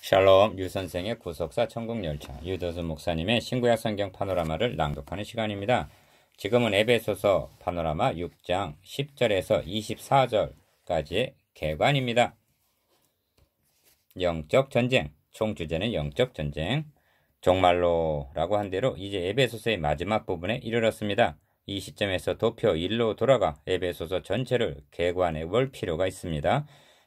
샬롬 유선생의 구속사 천국열차 유도수 목사님의 신구약 성경 파노라마를 낭독하는 시간입니다. 지금은 에베소서 파노라마 6장 10절에서 24절까지의 개관입니다. 영적 전쟁, 총 주제는 영적 전쟁, 종말로라고 한 대로 이제 에베소서의 마지막 부분에 이르렀습니다. 이 시점에서 도표 1로 돌아가 에베소서 전체를 개관해 볼 필요가 있습니다.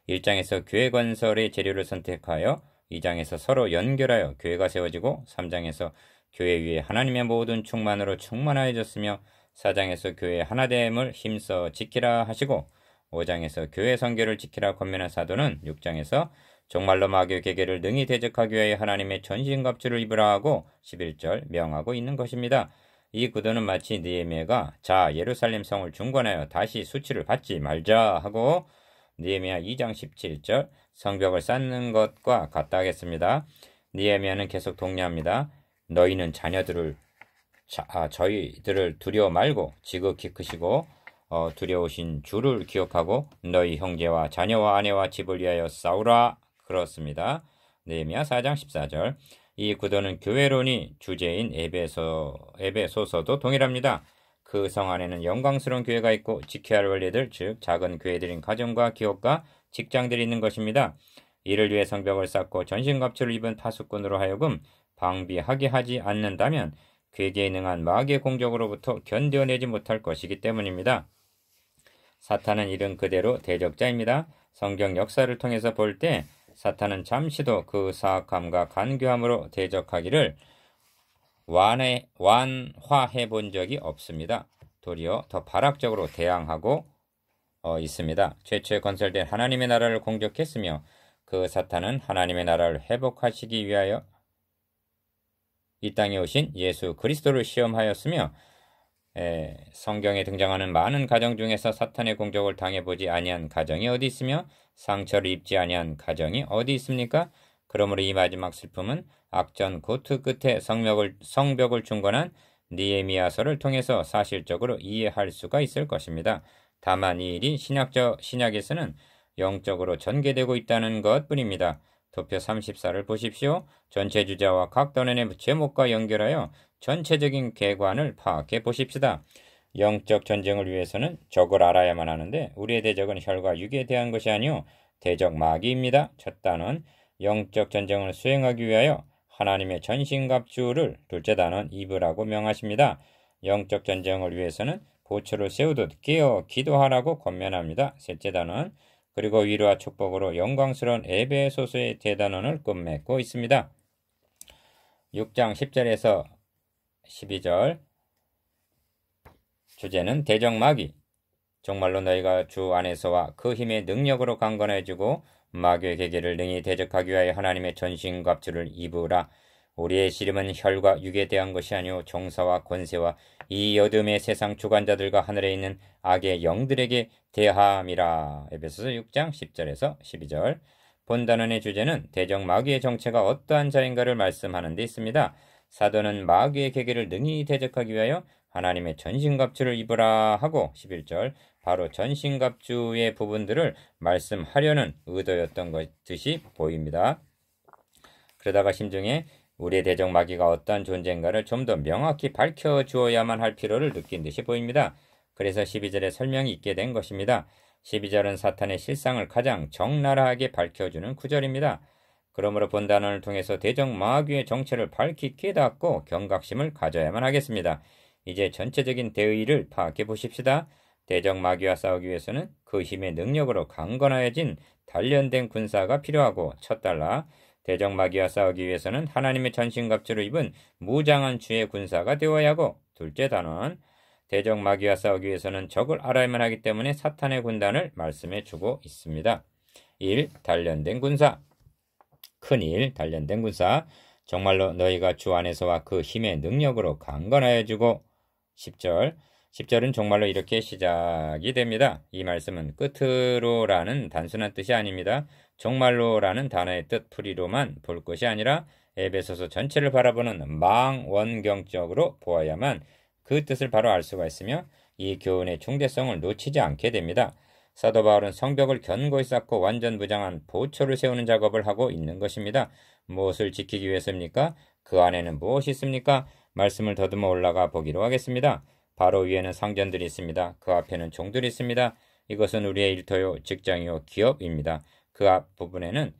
1장에서 교회 건설의 재료를 선택하여 2장에서 서로 연결하여 교회가 세워지고 3장에서 교회 위에 하나님의 모든 충만으로 충만하여졌으며 4장에서 교회의 하나됨을 힘써 지키라 하시고 5장에서 교회 성결을 지키라 권면한 사도는 6장에서 정말로 마귀의 계계를 능히 대적하기 위하여 하나님의 전신갑주를 입으라 하고 11절 명하고 있는 것입니다. 이 구도는 마치 느헤미야가 자 예루살렘 성을 중건하여 다시 수치를 받지 말자 하고 느헤미야 2장 17절 성벽을 쌓는 것과 같다 하겠습니다. 느헤미야는 계속 독려합니다. 너희는 저희들을 두려워 말고 지극히 크시고 두려우신 주를 기억하고 너희 형제와 자녀와 아내와 집을 위하여 싸우라. 그렇습니다. 느헤미야 4장 14절. 이 구도는 교회론이 주제인 에베소서도 동일합니다. 그 성 안에는 영광스러운 교회가 있고 지켜야 할 원리들, 즉 작은 교회들인 가정과 기업과 직장들이 있는 것입니다. 이를 위해 성벽을 쌓고 전신갑주를 입은 파수꾼으로 하여금 방비하게 하지 않는다면 괴계에 능한 마귀의 공격으로부터 견뎌내지 못할 것이기 때문입니다. 사탄은 이른 그대로 대적자입니다. 성경 역사를 통해서 볼 때 사탄은 잠시도 그 사악함과 간교함으로 대적하기를 완화해 본 적이 없습니다. 도리어 더 발악적으로 대항하고 있습니다. 최초에 건설된 하나님의 나라를 공격했으며 그 사탄은 하나님의 나라를 회복하시기 위하여 이 땅에 오신 예수 그리스도를 시험하였으며 성경에 등장하는 많은 가정 중에서 사탄의 공격을 당해보지 아니한 가정이 어디 있으며 상처를 입지 아니한 가정이 어디 있습니까? 그러므로 이 마지막 슬픔은 악전 고투 끝에 성벽을 중건한 느헤미야서를 통해서 사실적으로 이해할 수가 있을 것입니다. 다만 이 일이 신약에서는 영적으로 전개되고 있다는 것뿐입니다. 도표 34를 보십시오. 전체 주제와 각 단원의 제목과 연결하여 전체적인 개관을 파악해 보십시다. 영적 전쟁을 위해서는 적을 알아야만 하는데 우리의 대적은 혈과 육에 대한 것이 아니오 대적 마귀입니다. 첫 단원 영적 전쟁을 수행하기 위하여 하나님의 전신갑주를 둘째 단원 입으라고 명하십니다. 영적 전쟁을 위해서는 보초를 세우듯 깨어 기도하라고 권면합니다. 셋째 단원 그리고 위로와 축복으로 영광스러운 에베소서의 대단원을 끝맺고 있습니다. 6장 10절에서 12절 주제는 대적 마귀. 정말로 너희가 주 안에서와 그 힘의 능력으로 강건해지고 마귀의 계계를 능히 대적하기 위하여 하나님의 전신갑주를 입으라. 우리의 씨름은 혈과 육에 대한 것이 아니오 종사와 권세와 이 어둠의 세상 주관자들과 하늘에 있는 악의 영들에게 대함이라. 에베소서 6장 10절에서 12절. 본단원의 주제는 대적 마귀의 정체가 어떠한 자인가를 말씀하는 데 있습니다. 사도는 마귀의 계계를 능히 대적하기 위하여 하나님의 전신갑주를 입으라 하고 11절 바로 전신갑주의 부분들을 말씀하려는 의도였던 것듯이 보입니다. 그러다가 심중에 우리의 대적 마귀가 어떠한 존재인가를 좀 더 명확히 밝혀주어야만 할 필요를 느낀 듯이 보입니다. 그래서 12절에 설명이 있게 된 것입니다. 12절은 사탄의 실상을 가장 적나라하게 밝혀주는 구절입니다. 그러므로 본단원을 통해서 대적 마귀의 정체를 밝히 깨닫고 경각심을 가져야만 하겠습니다. 이제 전체적인 대의를 파악해 보십시다. 대적 마귀와 싸우기 위해서는 그 힘의 능력으로 강건하여진 단련된 군사가 필요하고 첫 달라 대적 마귀와 싸우기 위해서는 하나님의 전신갑주를 입은 무장한 주의 군사가 되어야 하고 둘째 단원 대적 마귀와 싸우기 위해서는 적을 알아야만 하기 때문에 사탄의 군단을 말씀해 주고 있습니다. 1. 단련된 군사 큰일 단련된 군사 정말로 너희가 주 안에서와 그 힘의 능력으로 강건하여지고 10절은 정말로 이렇게 시작이 됩니다. 이 말씀은 끝으로라는 단순한 뜻이 아닙니다. 정말로라는 단어의 뜻 풀이로만 볼 것이 아니라 에베소서 전체를 바라보는 망원경적으로 보아야만 그 뜻을 바로 알 수가 있으며 이 교훈의 중대성을 놓치지 않게 됩니다. 사도 바울은 성벽을 견고히 쌓고 완전 무장한 보초를 세우는 작업을 하고 있는 것입니다. 무엇을 지키기 위해서입니까? 그 안에는 무엇이 있습니까? 말씀을 더듬어 올라가 보기로 하겠습니다. 바로 위에는 상전들이 있습니다. 그 앞에는 종들이 있습니다. 이것은 우리의 일터요, 직장이요, 기업입니다. 그 앞부분에는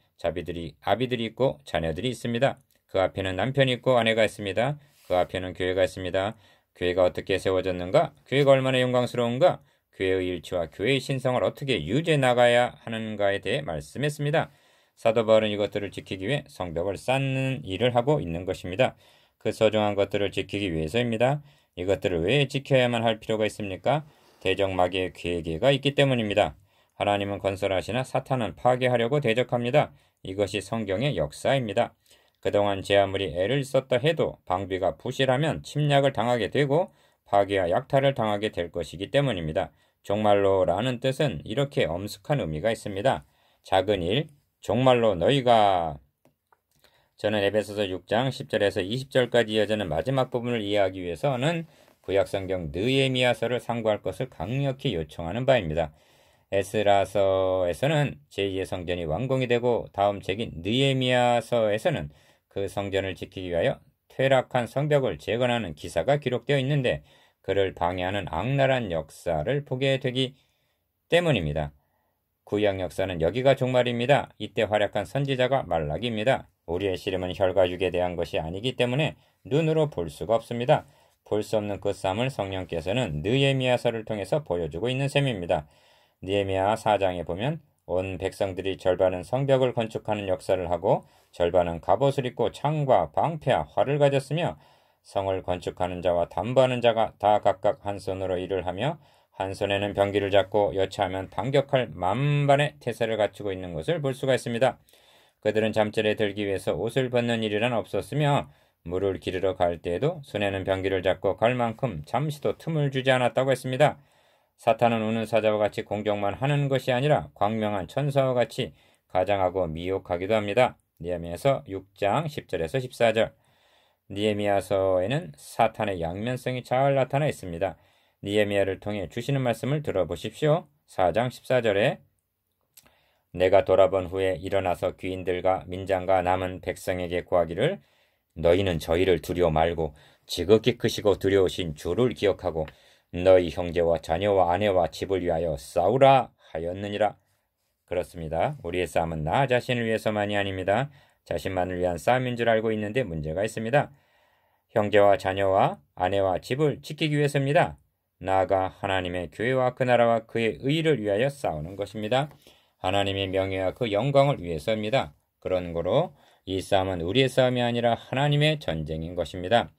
아비들이 있고 자녀들이 있습니다. 그 앞에는 남편이 있고 아내가 있습니다. 그 앞에는 교회가 있습니다. 교회가 어떻게 세워졌는가? 교회가 얼마나 영광스러운가? 교회의 일치와 교회의 신성을 어떻게 유지해 나가야 하는가에 대해 말씀했습니다. 사도 바울은 이것들을 지키기 위해 성벽을 쌓는 일을 하고 있는 것입니다. 그 소중한 것들을 지키기 위해서입니다. 이것들을 왜 지켜야만 할 필요가 있습니까? 대적 마귀의 계계가 있기 때문입니다. 하나님은 건설하시나 사탄은 파괴하려고 대적합니다. 이것이 성경의 역사입니다. 그동안 제 아무리 애를 썼다 해도 방비가 부실하면 침략을 당하게 되고 파괴와 약탈을 당하게 될 것이기 때문입니다. 종말로라는 뜻은 이렇게 엄숙한 의미가 있습니다. 작은 일, 종말로 너희가. 저는 에베소서 6장 10절에서 20절까지 이어지는 마지막 부분을 이해하기 위해서는 구약성경 느헤미야서를 상고할 것을 강력히 요청하는 바입니다. 에스라서에서는 제2의 성전이 완공이 되고 다음 책인 느헤미야서에서는 그 성전을 지키기 위하여 퇴락한 성벽을 재건하는 기사가 기록되어 있는데 그를 방해하는 악랄한 역사를 보게 되기 때문입니다. 구약 역사는 여기가 종말입니다. 이때 활약한 선지자가 말라기입니다. 우리의 시름은 혈과 육에 대한 것이 아니기 때문에 눈으로 볼 수가 없습니다. 볼 수 없는 그 싸움을 성령께서는 느헤미야서를 통해서 보여주고 있는 셈입니다. 느헤미야 4장에 보면 온 백성들이 절반은 성벽을 건축하는 역사를 하고 절반은 갑옷을 입고 창과 방패와 활을 가졌으며 성을 건축하는 자와 담보하는 자가 다 각각 한 손으로 일을 하며 한 손에는 병기를 잡고 여차하면 반격할 만반의 태세를 갖추고 있는 것을 볼 수가 있습니다. 그들은 잠자리에 들기 위해서 옷을 벗는 일이란 없었으며 물을 기르러 갈 때에도 손에는 병기를 잡고 갈 만큼 잠시도 틈을 주지 않았다고 했습니다. 사탄은 우는 사자와 같이 공격만 하는 것이 아니라 광명한 천사와 같이 가장하고 미혹하기도 합니다. 느헤미야서 6장 10절에서 14절. 느헤미야서에는 사탄의 양면성이 잘 나타나 있습니다. 느헤미야를 통해 주시는 말씀을 들어보십시오. 4장 14절에 내가 돌아본 후에 일어나서 귀인들과 민장과 남은 백성에게 구하기를 너희는 저희를 두려워 말고 지극히 크시고 두려우신 주를 기억하고 너희 형제와 자녀와 아내와 집을 위하여 싸우라 하였느니라. 그렇습니다. 우리의 싸움은 나 자신을 위해서만이 아닙니다. 자신만을 위한 싸움인 줄 알고 있는데 문제가 있습니다. 형제와 자녀와 아내와 집을 지키기 위해서입니다. 나아가 하나님의 교회와 그 나라와 그의 의를 위하여 싸우는 것입니다. 하나님의 명예와 그 영광을 위해서입니다. 그런 거로 이 싸움은 우리의 싸움이 아니라 하나님의 전쟁인 것입니다.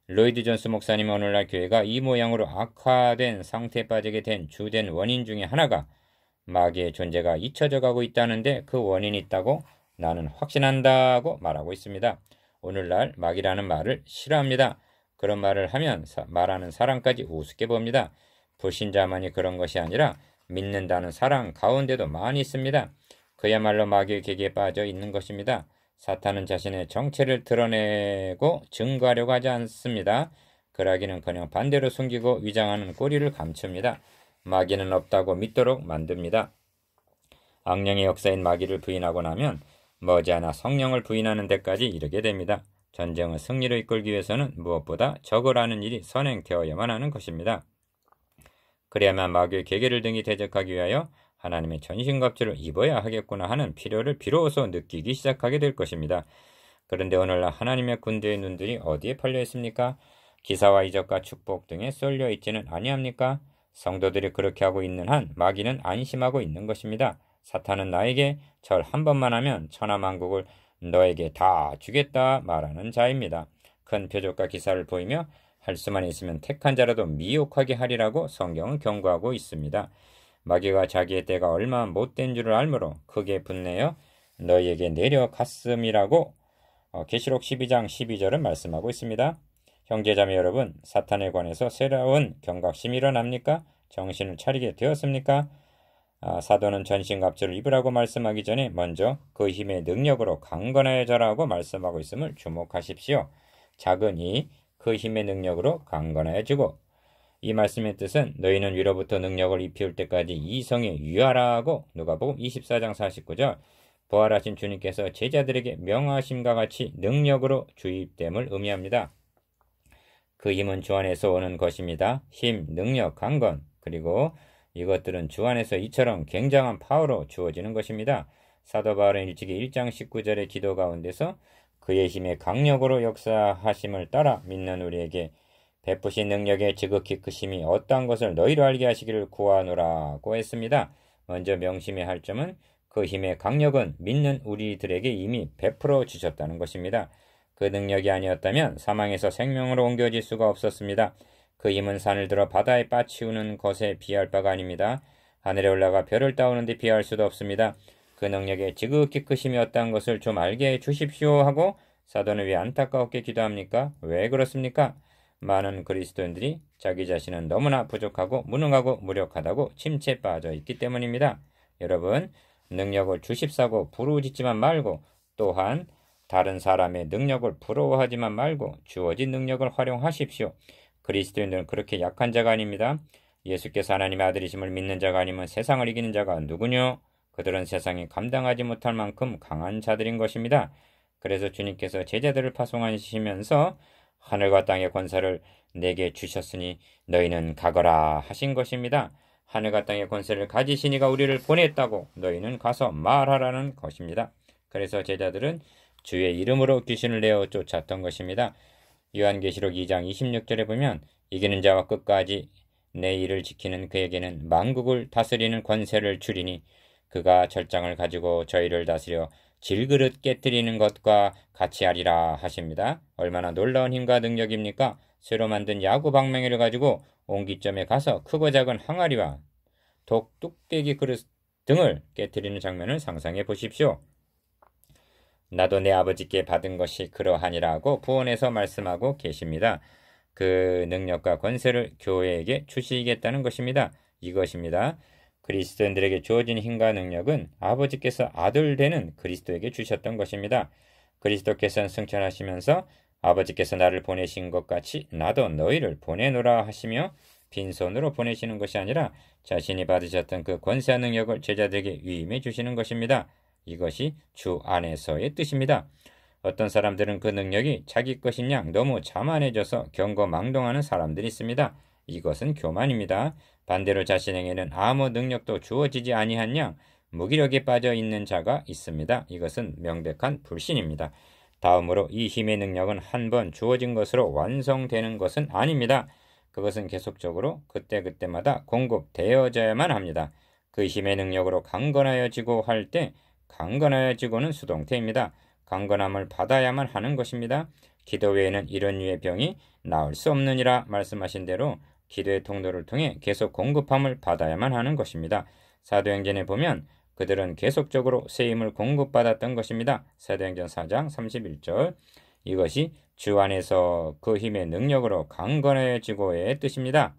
로이드 존스 목사님 오늘날 교회가 이 모양으로 악화된 상태에 빠지게 된 주된 원인 중에 하나가 마귀의 존재가 잊혀져 가고 있다는데 그 원인이 있다고 나는 확신한다고 말하고 있습니다. 오늘날 마귀라는 말을 싫어합니다. 그런 말을 하면 말하는 사람까지 우습게 봅니다. 불신자만이 그런 것이 아니라 믿는다는 사람 가운데도 많이 있습니다. 그야말로 마귀의 계기에 빠져 있는 것입니다. 사탄은 자신의 정체를 드러내고 증거하려고 하지 않습니다. 그러기는커녕 반대로 숨기고 위장하는 꼬리를 감춥니다. 마귀는 없다고 믿도록 만듭니다. 악령의 역사인 마귀를 부인하고 나면 머지않아 성령을 부인하는 데까지 이르게 됩니다. 전쟁을 승리로 이끌기 위해서는 무엇보다 적으라는 일이 선행되어야만 하는 것입니다. 그래야만 마귀의 계계를 등이 대적하기 위하여 하나님의 전신갑주를 입어야 하겠구나 하는 필요를 비로소 느끼기 시작하게 될 것입니다. 그런데 오늘날 하나님의 군대의 눈들이 어디에 팔려 있습니까? 기사와 이적과 축복 등에 쏠려 있지는 아니합니까? 성도들이 그렇게 하고 있는 한 마귀는 안심하고 있는 것입니다. 사탄은 나에게 절 한 번만 하면 천하만국을 너에게 다 주겠다 말하는 자입니다. 큰 표적과 기사를 보이며 할 수만 있으면 택한 자라도 미혹하게 하리라고 성경은 경고하고 있습니다. 마귀가 자기의 때가 얼마 못된 줄을 알므로 크게 분내어 너희에게 내려갔음이라고 계시록 12장 12절은 말씀하고 있습니다. 형제자매 여러분, 사탄에 관해서 새로운 경각심이 일어납니까? 정신을 차리게 되었습니까? 사도는 전신갑주를 입으라고 말씀하기 전에 먼저 그 힘의 능력으로 강건하여져라고 말씀하고 있음을 주목하십시오. 작은 이 그 힘의 능력으로 강건하여지고 이 말씀의 뜻은 너희는 위로부터 능력을 입히울 때까지 이성에 유하라고 누가복음 24장 49절 부활하신 주님께서 제자들에게 명하심과 같이 능력으로 주입됨을 의미합니다. 그 힘은 주 안에서 오는 것입니다. 힘, 능력, 강건, 그리고 이것들은 주 안에서 이처럼 굉장한 파워로 주어지는 것입니다. 사도 바울은 일찍이 1장 19절의 기도 가운데서 그의 힘의 강력으로 역사하심을 따라 믿는 우리에게 베푸신 능력의 지극히 크심이 어떠한 것을 너희로 알게 하시기를 구하노라고 했습니다. 먼저 명심해야 할 점은 그 힘의 강력은 믿는 우리들에게 이미 베풀어 주셨다는 것입니다. 그 능력이 아니었다면 사망에서 생명으로 옮겨질 수가 없었습니다. 그 힘은 산을 들어 바다에 빠치우는 것에 비할 바가 아닙니다. 하늘에 올라가 별을 따오는데 비할 수도 없습니다. 그 능력의 지극히 크심이 어떠한 것을 좀 알게 해 주십시오 하고 사도는 왜 안타깝게 기도합니까? 왜 그렇습니까? 많은 그리스도인들이 자기 자신은 너무나 부족하고 무능하고 무력하다고 침체에 빠져 있기 때문입니다. 여러분, 능력을 주십사고 부르짖지만 말고 또한 다른 사람의 능력을 부러워하지만 말고 주어진 능력을 활용하십시오. 그리스도인들은 그렇게 약한 자가 아닙니다. 예수께서 하나님의 아들이심을 믿는 자가 아니면 세상을 이기는 자가 누구뇨? 그들은 세상이 감당하지 못할 만큼 강한 자들인 것입니다. 그래서 주님께서 제자들을 파송하시면서 하늘과 땅의 권세를 내게 주셨으니 너희는 가거라 하신 것입니다. 하늘과 땅의 권세를 가지신 이가 우리를 보냈다고 너희는 가서 말하라는 것입니다. 그래서 제자들은 주의 이름으로 귀신을 내어 쫓았던 것입니다. 요한계시록 2장 26절에 보면 이기는 자와 끝까지 내 일을 지키는 그에게는 만국을 다스리는 권세를 주리니 그가 절장을 가지고 저희를 다스려 질그릇 깨뜨리는 것과 같이 하리라 하십니다. 얼마나 놀라운 힘과 능력입니까? 새로 만든 야구 방망이를 가지고 옹기점에 가서 크고 작은 항아리와 뚝배기 그릇 등을 깨뜨리는 장면을 상상해 보십시오. 나도 내 아버지께 받은 것이 그러하니라고 부언해서 말씀하고 계십니다. 그 능력과 권세를 교회에게 주시겠다는 것입니다. 이것입니다. 그리스도인들에게 주어진 힘과 능력은 아버지께서 아들 되는 그리스도에게 주셨던 것입니다. 그리스도께서는 승천하시면서 아버지께서 나를 보내신 것 같이 나도 너희를 보내노라 하시며 빈손으로 보내시는 것이 아니라 자신이 받으셨던 그 권세와 능력을 제자들에게 위임해 주시는 것입니다. 이것이 주 안에서의 뜻입니다. 어떤 사람들은 그 능력이 자기 것인 양 너무 자만해져서 경거망동하는 사람들이 있습니다. 이것은 교만입니다. 반대로 자신에게는 아무 능력도 주어지지 아니한 양 무기력에 빠져 있는 자가 있습니다. 이것은 명백한 불신입니다. 다음으로 이 힘의 능력은 한 번 주어진 것으로 완성되는 것은 아닙니다. 그것은 계속적으로 그때그때마다 공급되어져야만 합니다. 그 힘의 능력으로 강건하여지고 할 때 강건하여지고는 수동태입니다. 강건함을 받아야만 하는 것입니다. 기도 외에는 이런 류의 병이 나을 수 없느니라 말씀하신 대로 기도의 통로를 통해 계속 공급함을 받아야만 하는 것입니다. 사도행전에 보면 그들은 계속적으로 세임을 공급받았던 것입니다. 사도행전 4장 31절 이것이 주 안에서 그 힘의 능력으로 강건해지고의 뜻입니다.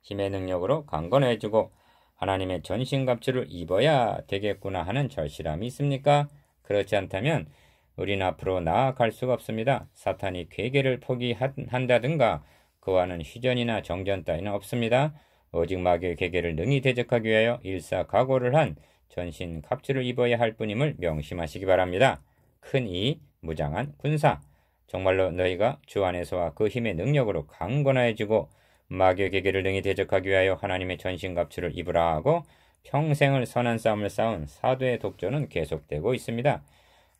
힘의 능력으로 강건해지고 하나님의 전신갑주를 입어야 되겠구나 하는 절실함이 있습니까? 그렇지 않다면 우리는 앞으로 나아갈 수가 없습니다. 사탄이 괴계를 포기한다든가 그와는 휴전이나 정전 따위는 없습니다. 오직 마귀의 괴계를 능히 대적하기 위하여 일사각오를 한 전신 갑주를 입어야 할 뿐임을 명심하시기 바랍니다. 큰 이 무장한 군사 정말로 너희가 주 안에서와 그 힘의 능력으로 강건해지고 마귀의 괴계를 능히 대적하기 위하여 하나님의 전신 갑주를 입으라 하고 평생을 선한 싸움을 싸운 사도의 독전은 계속되고 있습니다.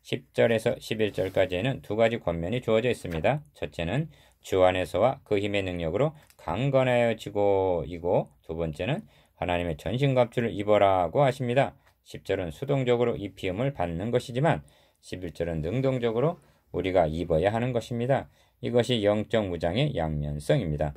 10절에서 11절까지에는 두 가지 권면이 주어져 있습니다. 첫째는 주 안에서와 그 힘의 능력으로 강건해지고 이고 두 번째는 하나님의 전신갑주를 입어라고 하십니다. 10절은 수동적으로 입힘을 받는 것이지만 11절은 능동적으로 우리가 입어야 하는 것입니다. 이것이 영적 무장의 양면성입니다.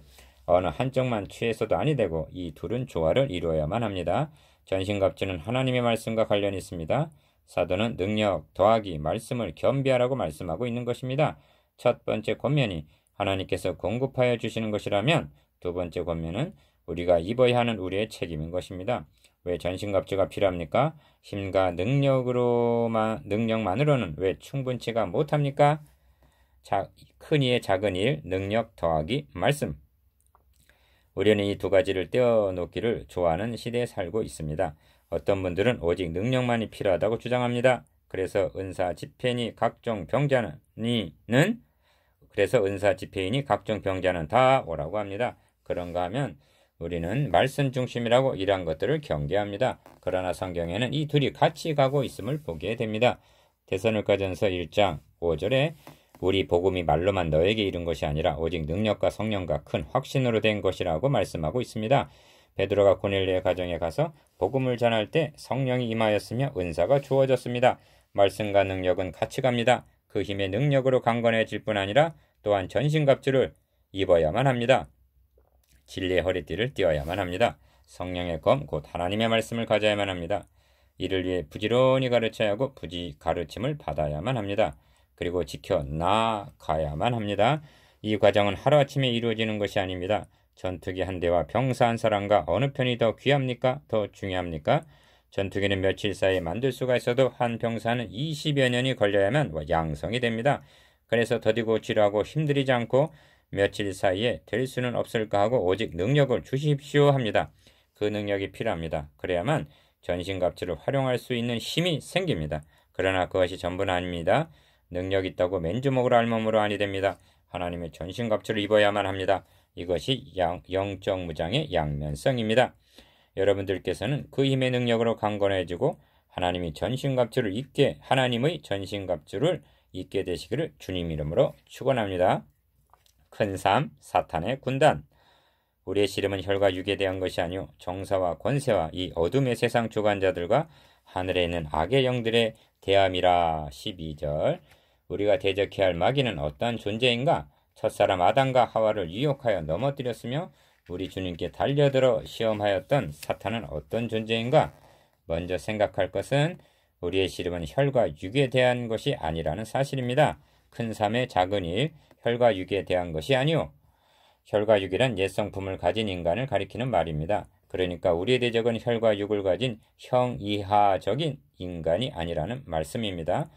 어느 한쪽만 취해서도 아니 되고 이 둘은 조화를 이루어야만 합니다. 전신갑주는 하나님의 말씀과 관련이 있습니다. 사도는 능력 더하기 말씀을 겸비하라고 말씀하고 있는 것입니다. 첫 번째 권면이 하나님께서 공급하여 주시는 것이라면 두 번째 권면은 우리가 입어야 하는 우리의 책임인 것입니다. 왜 전신갑주가 필요합니까? 힘과 능력만으로는 왜 충분치가 못합니까? 큰 이의 작은 일, 능력 더하기 말씀. 우리는 이 두 가지를 떼어놓기를 좋아하는 시대에 살고 있습니다. 어떤 분들은 오직 능력만이 필요하다고 주장합니다. 그래서 은사 집회인이 각종 병자는 다 오라고 합니다. 그런가 하면 우리는 말씀 중심이라고 이러한 것들을 경계합니다. 그러나 성경에는 이 둘이 같이 가고 있음을 보게 됩니다. 데살로니가전서 1장 5절에 우리 복음이 말로만 너에게 이른 것이 아니라 오직 능력과 성령과 큰 확신으로 된 것이라고 말씀하고 있습니다. 베드로가 고넬료의 가정에 가서 복음을 전할 때 성령이 임하였으며 은사가 주어졌습니다. 말씀과 능력은 같이 갑니다. 그 힘의 능력으로 강건해질 뿐 아니라 또한 전신갑주를 입어야만 합니다. 진리의 허리띠를 띄어야만 합니다. 성령의 검, 곧 하나님의 말씀을 가져야만 합니다. 이를 위해 부지런히 가르쳐야 하고 가르침을 받아야만 합니다. 그리고 지켜 나아가야만 합니다. 이 과정은 하루아침에 이루어지는 것이 아닙니다. 전투기 한 대와 병사 한 사람과 어느 편이 더 귀합니까? 더 중요합니까? 전투기는 며칠 사이에 만들 수가 있어도 한 병사는 20여 년이 걸려야만 양성이 됩니다. 그래서 더디고 지루하고 힘들이지 않고 며칠 사이에 될 수는 없을까 하고 오직 능력을 주십시오 합니다. 그 능력이 필요합니다. 그래야만 전신갑주를 활용할 수 있는 힘이 생깁니다. 그러나 그것이 전부는 아닙니다. 능력 있다고 맨주먹으로 알몸으로 아니 됩니다. 하나님의 전신갑주를 입어야만 합니다. 이것이 영적 무장의 양면성입니다. 여러분들께서는 그 힘의 능력으로 강건해지고 하나님의 전신갑주를 입게 되시기를 주님 이름으로 축원합니다. 큰 삶, 사탄의 군단. 우리의 씨름은 혈과 육에 대한 것이 아니오 정사와 권세와 이 어둠의 세상 주관자들과 하늘에 있는 악의 영들의 대함이라. 12절. 우리가 대적해야 할 마귀는 어떠한 존재인가? 첫사람 아담과 하와를 유혹하여 넘어뜨렸으며 우리 주님께 달려들어 시험하였던 사탄은 어떤 존재인가? 먼저 생각할 것은 우리의 씨름은 혈과 육에 대한 것이 아니라는 사실입니다. 큰 삶의 작은 일, 혈과 육에 대한 것이 아니오. 혈과 육이란 옛 성품을 가진 인간을 가리키는 말입니다. 그러니까 우리의 대적은 혈과 육을 가진 형이하적인 인간이 아니라는 말씀입니다.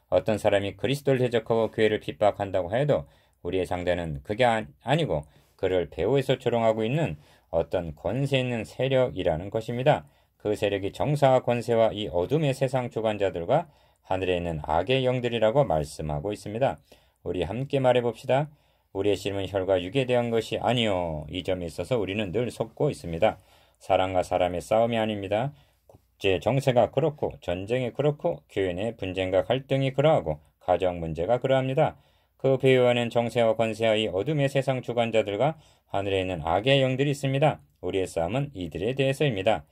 어떤 사람이 그리스도를 대적하고 교회를 핍박한다고 해도 우리의 상대는 그게 아니고 그를 배후에서 조롱하고 있는 어떤 권세 있는 세력이라는 것입니다. 그 세력이 정사와 권세와 이 어둠의 세상 주관자들과 하늘에 있는 악의 영들이라고 말씀하고 있습니다. 우리 함께 말해봅시다. 우리의 씨름은 혈과 육에 대한 것이 아니요. 이 점에 있어서 우리는 늘 속고 있습니다. 사람과 사람의 싸움이 아닙니다. 국제 정세가 그렇고 전쟁이 그렇고 교회 내 분쟁과 갈등이 그러하고 가정 문제가 그러합니다. 그 배후 안에는 정세와 권세와 이 어둠의 세상 주관자들과 하늘에 있는 악의 영들이 있습니다. 우리의 싸움은 이들에 대해서입니다.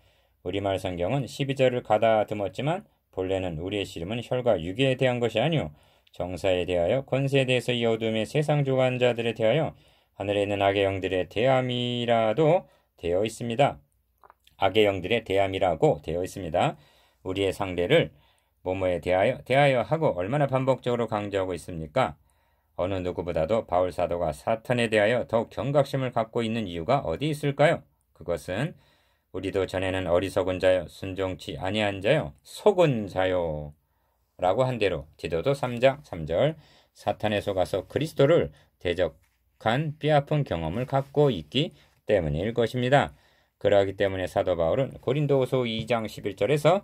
우리말 성경은 12절을 가다듬었지만 본래는 우리의 씨름은 혈과 육에 대한 것이 아니오 정사에 대하여 권세에 대해서 이 어둠의 세상 주관자들에 대하여 하늘에 있는 악의 영들의 대함이라도 되어 있습니다. 악의 영들의 대함이라고 되어 있습니다. 우리의 상대를 뭐뭐에 대하여 하고 얼마나 반복적으로 강조하고 있습니까? 어느 누구보다도 바울 사도가 사탄에 대하여 더욱 경각심을 갖고 있는 이유가 어디 있을까요? 그것은 우리도 전에는 어리석은 자요 순종치 아니한 자요 속은 자요 라고 한 대로 디도서 3장 3절 사탄에 속아서 그리스도를 대적한 뼈아픈 경험을 갖고 있기 때문일 것입니다. 그러하기 때문에 사도 바울은 고린도후서 2장 11절에서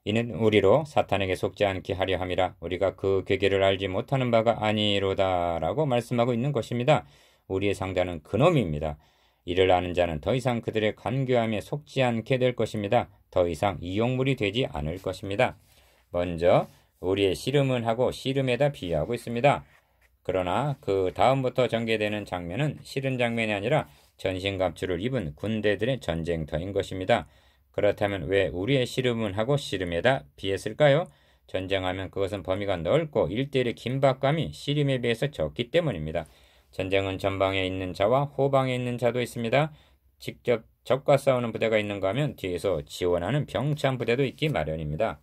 이는 우리로 사탄에게 속지 않게 하려 함이라 우리가 그 괴계를 알지 못하는 바가 아니로다 라고 말씀하고 있는 것입니다. 우리의 상대는 그놈입니다. 이를 아는 자는 더 이상 그들의 간교함에 속지 않게 될 것입니다. 더 이상 이용물이 되지 않을 것입니다. 먼저 우리의 씨름은 하고 씨름에다 비유하고 있습니다. 그러나 그 다음부터 전개되는 장면은 씨름 장면이 아니라 전신갑주를 입은 군대들의 전쟁터인 것입니다. 그렇다면 왜 우리의 씨름은 하고 씨름에다 비했을까요? 전쟁하면 그것은 범위가 넓고 1대1의 긴박감이 씨름에 비해서 적기 때문입니다. 전쟁은 전방에 있는 자와 후방에 있는 자도 있습니다. 직접 적과 싸우는 부대가 있는가 하면 뒤에서 지원하는 병참 부대도 있기 마련입니다.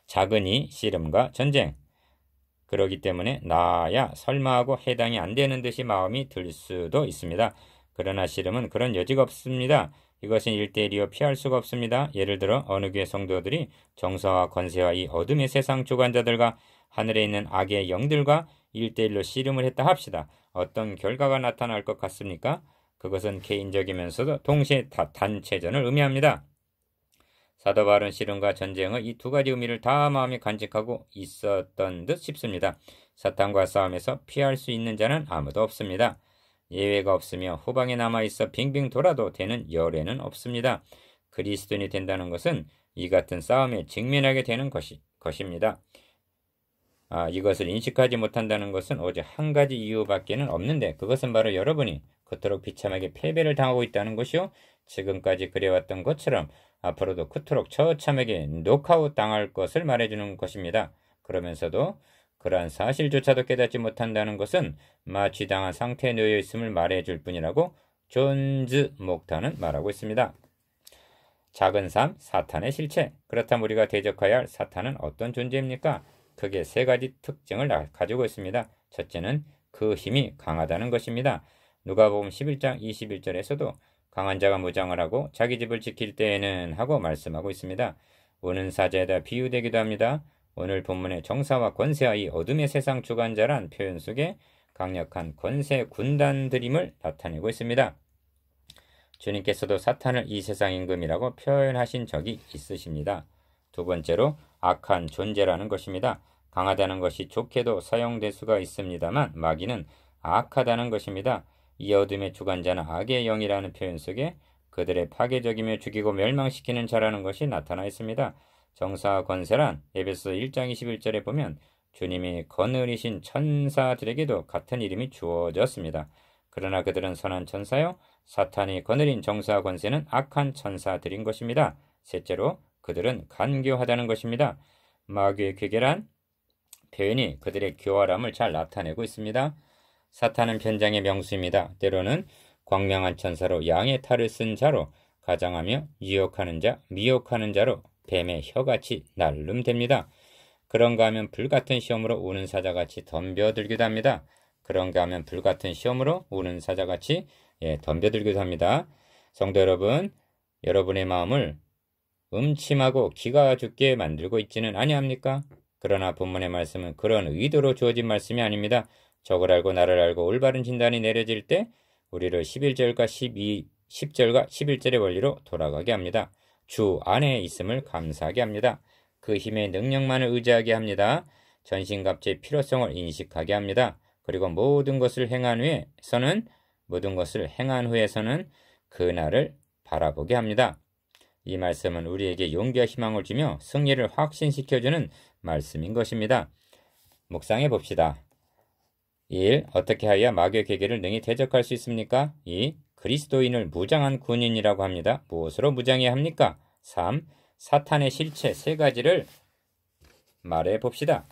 작으니 씨름과 전쟁. 그러기 때문에 나야 설마하고 해당이 안 되는 듯이 마음이 들 수도 있습니다. 그러나 씨름은 그런 여지가 없습니다. 이것은 1대1이어 피할 수가 없습니다. 예를 들어 어느 교회 성도들이 정사와 권세와 이 어둠의 세상 주관자들과 하늘에 있는 악의 영들과 1대1로 씨름을 했다 합시다. 어떤 결과가 나타날 것 같습니까? 그것은 개인적이면서도 동시에 단체전을 의미합니다. 사도 바울은 씨름과 전쟁의 이 두 가지 의미를 다 마음에 간직하고 있었던 듯 싶습니다. 사탄과 싸움에서 피할 수 있는 자는 아무도 없습니다. 예외가 없으며 후방에 남아있어 빙빙 돌아도 되는 열애는 없습니다. 그리스도인이 된다는 것은 이 같은 싸움에 직면하게 되는 것입니다. 이것을 인식하지 못한다는 것은 오직 한 가지 이유밖에는 없는데, 그것은 바로 여러분이 그토록 비참하게 패배를 당하고 있다는 것이요, 지금까지 그래왔던 것처럼 앞으로도 그토록 처참하게 노크아웃 당할 것을 말해주는 것입니다. 그러면서도 그러한 사실조차도 깨닫지 못한다는 것은 마취당한 상태에 놓여 있음을 말해줄 뿐이라고 존즈 목타는 말하고 있습니다. 작은 삶, 사탄의 실체. 그렇다면 우리가 대적해야 할 사탄은 어떤 존재입니까? 크게 세 가지 특징을 가지고 있습니다. 첫째는 그 힘이 강하다는 것입니다. 누가복음 11장 21절에서도 강한 자가 무장을 하고 자기 집을 지킬 때에는 하고 말씀하고 있습니다. 오는 사자에다 비유되기도 합니다. 오늘 본문의 정사와 권세와 이 어둠의 세상 주관자란 표현 속에 강력한 권세 군단들임을 나타내고 있습니다. 주님께서도 사탄을 이 세상 임금이라고 표현하신 적이 있으십니다. 두 번째로 악한 존재라는 것입니다. 강하다는 것이 좋게도 사용될 수가 있습니다만 마귀는 악하다는 것입니다. 이 어둠의 주관자는 악의 영이라는 표현 속에 그들의 파괴적이며 죽이고 멸망시키는 자라는 것이 나타나 있습니다. 정사와 권세란 에베소 1장 21절에 보면 주님이 거느리신 천사들에게도 같은 이름이 주어졌습니다. 그러나 그들은 선한 천사요, 사탄이 거느린 정사와 권세는 악한 천사들인 것입니다. 셋째로 그들은 간교하다는 것입니다. 마귀의 괴계란 표현이 그들의 교활함을 잘 나타내고 있습니다. 사탄은 변장의 명수입니다. 때로는 광명한 천사로 양의 탈을 쓴 자로 가장하며 유혹하는 자, 미혹하는 자로 뱀의 혀같이 날름됩니다. 그런가 하면 불같은 시험으로 우는 사자같이 덤벼들기도 합니다. 그런가 하면 불같은 시험으로 우는 사자같이 덤벼들기도 합니다. 성도 여러분, 여러분의 마음을 음침하고 기가 죽게 만들고 있지는 아니합니까? 그러나 본문의 말씀은 그런 의도로 주어진 말씀이 아닙니다. 적을 알고 나를 알고 올바른 진단이 내려질 때 우리를 11절과 10절과 11절의 원리로 돌아가게 합니다. 주 안에 있음을 감사하게 합니다. 그 힘의 능력만을 의지하게 합니다. 전신갑주의 필요성을 인식하게 합니다. 그리고 모든 것을 행한 후에서는 그날을 바라보게 합니다. 이 말씀은 우리에게 용기와 희망을 주며 승리를 확신시켜주는 말씀인 것입니다. 묵상해 봅시다. 1. 어떻게 하여야 마귀의 괴계를 능히 대적할 수 있습니까? 2. 그리스도인을 무장한 군인이라고 합니다. 무엇으로 무장해야 합니까? 3. 사탄의 실체 세 가지를 말해 봅시다.